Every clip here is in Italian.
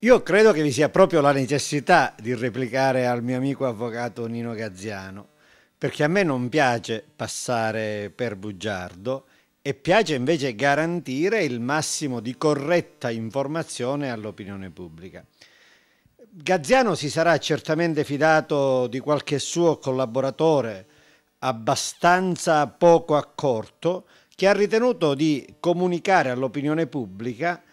Io credo che vi sia proprio la necessità di replicare al mio amico avvocato Nino Gazziano, perché a me non piace passare per bugiardo e piace invece garantire il massimo di corretta informazione all'opinione pubblica. Gazziano si sarà certamente fidato di qualche suo collaboratore abbastanza poco accorto che ha ritenuto di comunicare all'opinione pubblica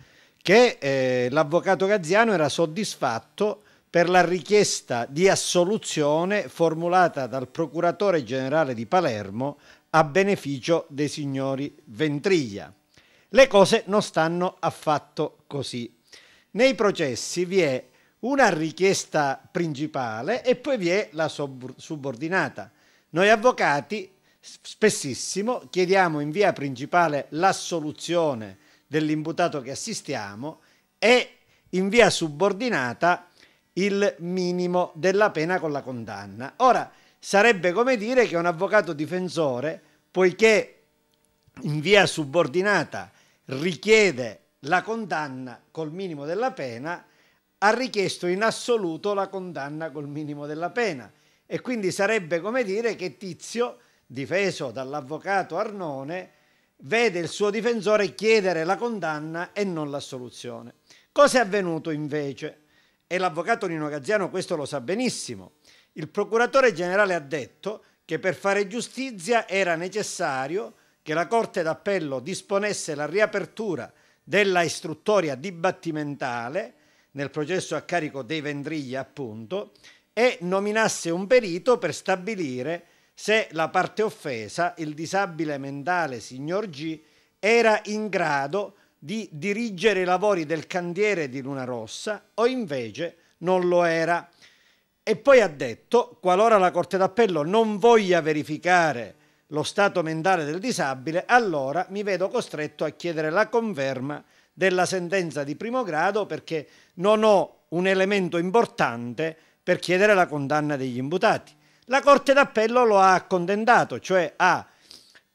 che l'avvocato Gazziano era soddisfatto per la richiesta di assoluzione formulata dal procuratore generale di Palermo a beneficio dei signori Ventriglia. Le cose non stanno affatto così. Nei processi vi è una richiesta principale e poi vi è la subordinata. Noi avvocati spessissimo chiediamo in via principale l'assoluzione dell'imputato che assistiamo e in via subordinata il minimo della pena con la condanna. Ora, sarebbe come dire che un avvocato difensore, poiché in via subordinata richiede la condanna col minimo della pena, ha richiesto in assoluto la condanna col minimo della pena e quindi sarebbe come dire che Tizio, difeso dall'avvocato Arnone, vede il suo difensore chiedere la condanna e non l'assoluzione. Cosa è avvenuto invece? E l'avvocato Nino Gazziano questo lo sa benissimo. Il procuratore generale ha detto che per fare giustizia era necessario che la Corte d'Appello disponesse la riapertura della istruttoria dibattimentale nel processo a carico dei Ventriglia, appunto, e nominasse un perito per stabilire se la parte offesa, il disabile mentale signor G, era in grado di dirigere i lavori del cantiere di Luna Rossa o invece non lo era. E poi ha detto, qualora la Corte d'Appello non voglia verificare lo stato mentale del disabile, allora mi vedo costretto a chiedere la conferma della sentenza di primo grado perché non ho un elemento importante per chiedere la condanna degli imputati. La Corte d'Appello lo ha accontentato, cioè ha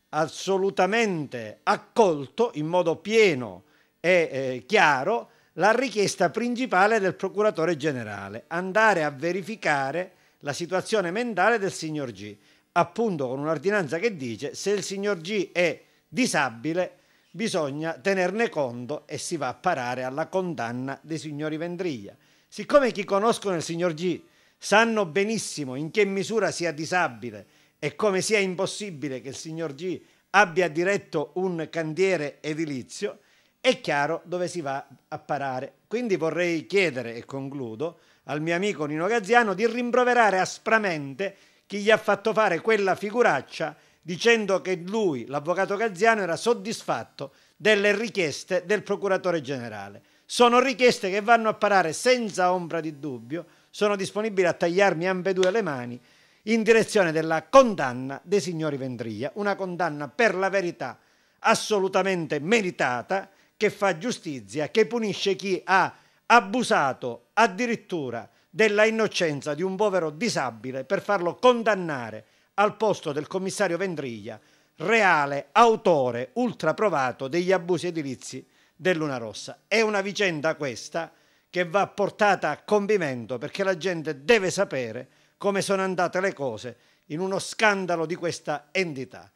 assolutamente accolto in modo pieno e chiaro la richiesta principale del procuratore generale, andare a verificare la situazione mentale del signor G, appunto con un'ordinanza che dice se il signor G è disabile bisogna tenerne conto e si va a parare alla condanna dei signori Ventriglia. Siccome chi conoscono il signor G sanno benissimo in che misura sia disabile e come sia impossibile che il signor G abbia diretto un cantiere edilizio, è chiaro dove si va a parare. Quindi vorrei chiedere, e concludo, al mio amico Nino Gazziano di rimproverare aspramente chi gli ha fatto fare quella figuraccia dicendo che lui, l'avvocato Gazziano, era soddisfatto delle richieste del procuratore generale. Sono richieste che vanno a parare senza ombra di dubbio, sono disponibile a tagliarmi ambedue le mani in direzione della condanna dei signori Ventriglia, una condanna per la verità assolutamente meritata, che fa giustizia, che punisce chi ha abusato addirittura della innocenza di un povero disabile per farlo condannare al posto del commissario Ventriglia, reale autore ultraprovato degli abusi edilizi del Luna Rossa. È una vicenda questa che va portata a compimento perché la gente deve sapere come sono andate le cose in uno scandalo di questa entità.